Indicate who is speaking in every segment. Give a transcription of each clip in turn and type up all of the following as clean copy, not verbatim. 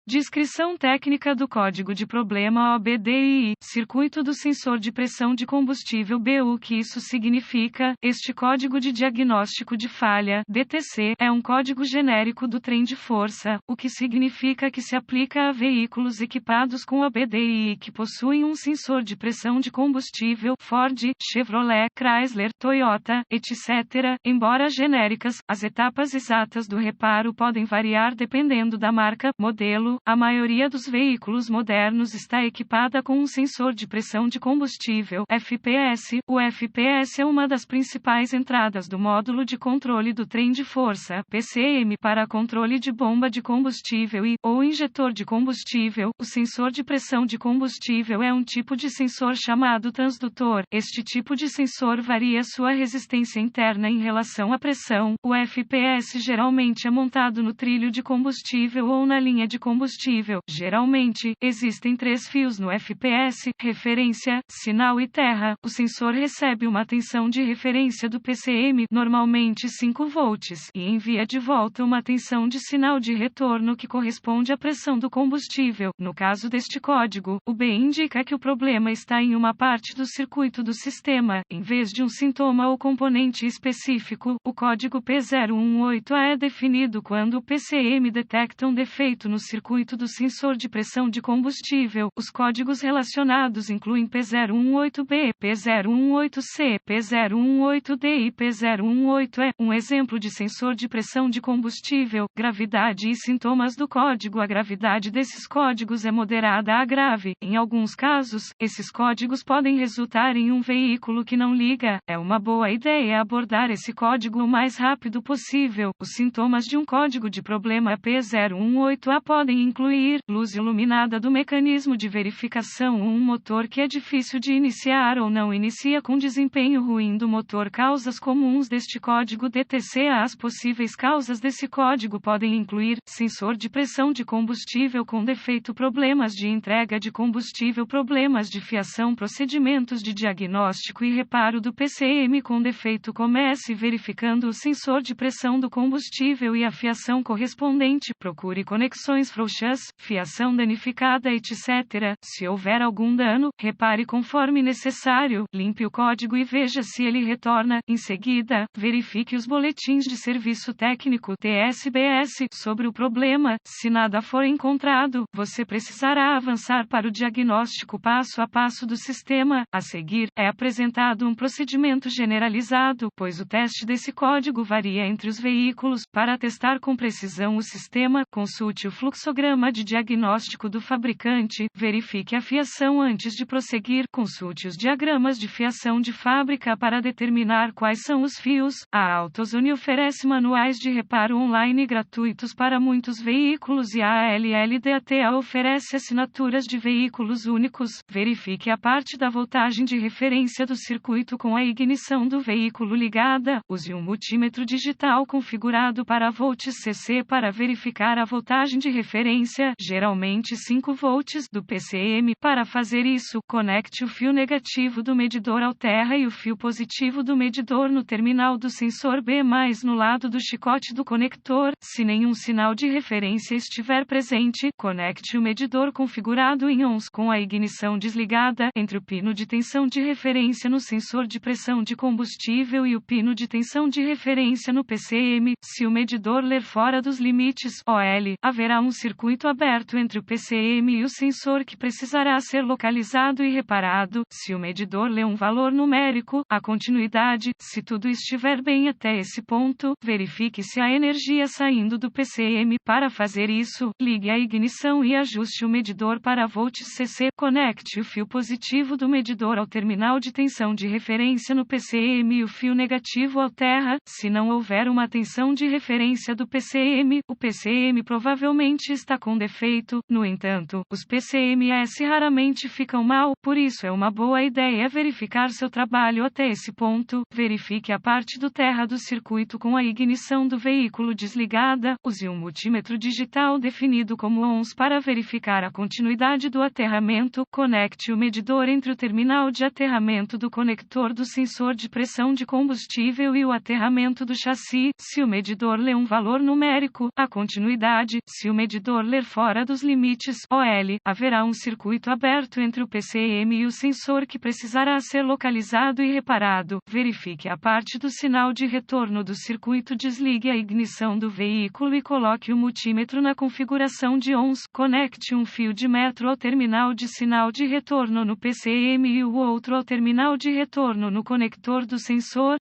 Speaker 1: Descrição técnica do código de problema OBDII, circuito do sensor de pressão de combustível BU. O que isso significa? Este código de diagnóstico de falha, DTC, é um código genérico do trem de força, o que significa que se aplica a veículos equipados com OBDII que possuem um sensor de pressão de combustível, Ford, Chevrolet, Chrysler, Toyota, etc. Embora genéricas, as etapas exatas do reparo podem variar dependendo da marca, modelo. A maioria dos veículos modernos está equipada com um sensor de pressão de combustível, FPS. O FPS é uma das principais entradas do módulo de controle do trem de força, PCM, para controle de bomba de combustível ou injetor de combustível. O sensor de pressão de combustível é um tipo de sensor chamado transdutor. Este tipo de sensor varia sua resistência interna em relação à pressão. O FPS geralmente é montado no trilho de combustível ou na linha de combustível. Geralmente, existem 3 fios no FPS, referência, sinal e terra. O sensor recebe uma tensão de referência do PCM, normalmente 5 volts, e envia de volta uma tensão de sinal de retorno que corresponde à pressão do combustível. No caso deste código, o B indica que o problema está em uma parte do circuito do sistema, em vez de um sintoma ou componente específico. O código P018A é definido quando o PCM detecta um defeito no circuito do sensor de pressão de combustível. Os códigos relacionados incluem P018B, P018C, P018D e P018E. Um exemplo de sensor de pressão de combustível, gravidade e sintomas do código. A gravidade desses códigos é moderada a grave. Em alguns casos, esses códigos podem resultar em um veículo que não liga. É uma boa ideia abordar esse código o mais rápido possível. Os sintomas de um código de problema P018A podem incluir luz iluminada do mecanismo de verificação, um motor que é difícil de iniciar ou não inicia com desempenho ruim do motor. Causas comuns deste código DTC. As possíveis causas desse código podem incluir sensor de pressão de combustível com defeito, problemas de entrega de combustível, problemas de fiação, procedimentos de diagnóstico e reparo do PCM com defeito. Comece verificando o sensor de pressão do combustível e a fiação correspondente. Procure conexões frouxas, fiação danificada, etc. Se houver algum dano, repare conforme necessário, limpe o código e veja se ele retorna. Em seguida, verifique os boletins de serviço técnico TSBS sobre o problema. Se nada for encontrado, você precisará avançar para o diagnóstico passo a passo do sistema. A seguir, é apresentado um procedimento generalizado, pois o teste desse código varia entre os veículos. Para testar com precisão o sistema, consulte o fluxograma de diagnóstico do fabricante, verifique a fiação antes de prosseguir, consulte os diagramas de fiação de fábrica para determinar quais são os fios. A AutoZone oferece manuais de reparo online gratuitos para muitos veículos e a ALLDATA oferece assinaturas de veículos únicos. Verifique a parte da voltagem de referência do circuito com a ignição do veículo ligada. Use um multímetro digital configurado para volts CC para verificar a voltagem de referência, geralmente 5 volts, do PCM. Para fazer isso, conecte o fio negativo do medidor ao terra e o fio positivo do medidor no terminal do sensor B+, no lado do chicote do conector. Se nenhum sinal de referência estiver presente, conecte o medidor configurado em ONS com a ignição desligada entre o pino de tensão de referência no sensor de pressão de combustível e o pino de tensão de referência no PCM. Se o medidor ler fora dos limites OL, haverá um circuito aberto entre o PCM e o sensor que precisará ser localizado e reparado. Se o medidor lê um valor numérico, a continuidade. Se tudo estiver bem até esse ponto, verifique se há energia saindo do PCM. Para fazer isso, ligue a ignição e ajuste o medidor para volts CC. Conecte o fio positivo do medidor ao terminal de tensão de referência no PCM e o fio negativo ao terra. Se não houver uma tensão de referência do PCM, o PCM provavelmente está com defeito. No entanto, os PCMS raramente ficam mal, por isso é uma boa ideia verificar seu trabalho até esse ponto. Verifique a parte do terra do circuito com a ignição do veículo desligada. Use um multímetro digital definido como ONS para verificar a continuidade do aterramento. Conecte o medidor entre o terminal de aterramento do conector do sensor de pressão de combustível e o aterramento do chassi. Se o medidor lê um valor numérico, a continuidade. Se o medidor sensor ler fora dos limites OL, haverá um circuito aberto entre o PCM e o sensor que precisará ser localizado e reparado. Verifique a parte do sinal de retorno do circuito, desligue a ignição do veículo e coloque o multímetro na configuração de ONS. Conecte um fio de metro ao terminal de sinal de retorno no PCM e o outro ao terminal de retorno no conector do sensor.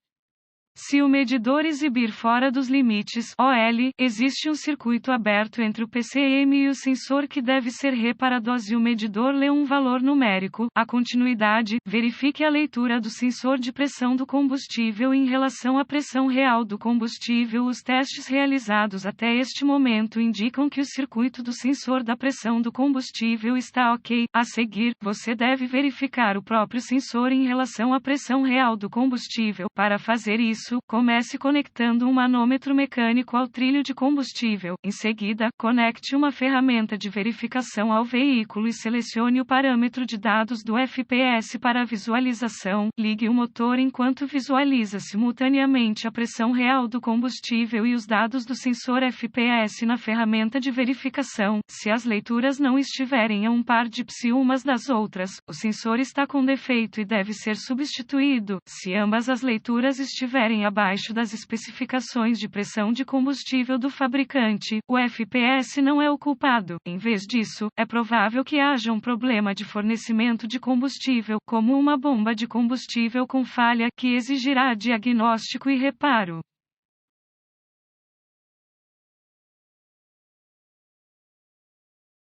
Speaker 1: Se o medidor exibir fora dos limites OL, existe um circuito aberto entre o PCM e o sensor que deve ser reparado. Se o medidor lê um valor numérico, a continuidade, verifique a leitura do sensor de pressão do combustível em relação à pressão real do combustível. Os testes realizados até este momento indicam que o circuito do sensor da pressão do combustível está ok. A seguir, você deve verificar o próprio sensor em relação à pressão real do combustível. Para fazer isso, comece conectando um manômetro mecânico ao trilho de combustível. Em seguida, conecte uma ferramenta de verificação ao veículo e selecione o parâmetro de dados do FPS para a visualização. Ligue o motor enquanto visualiza simultaneamente a pressão real do combustível e os dados do sensor FPS na ferramenta de verificação. Se as leituras não estiverem a um par de psi umas das outras, o sensor está com defeito e deve ser substituído. Se ambas as leituras estiverem abaixo das especificações de pressão de combustível do fabricante, o FPS não é o culpado. Em vez disso, é provável que haja um problema de fornecimento de combustível, como uma bomba de combustível com falha, que exigirá diagnóstico e reparo.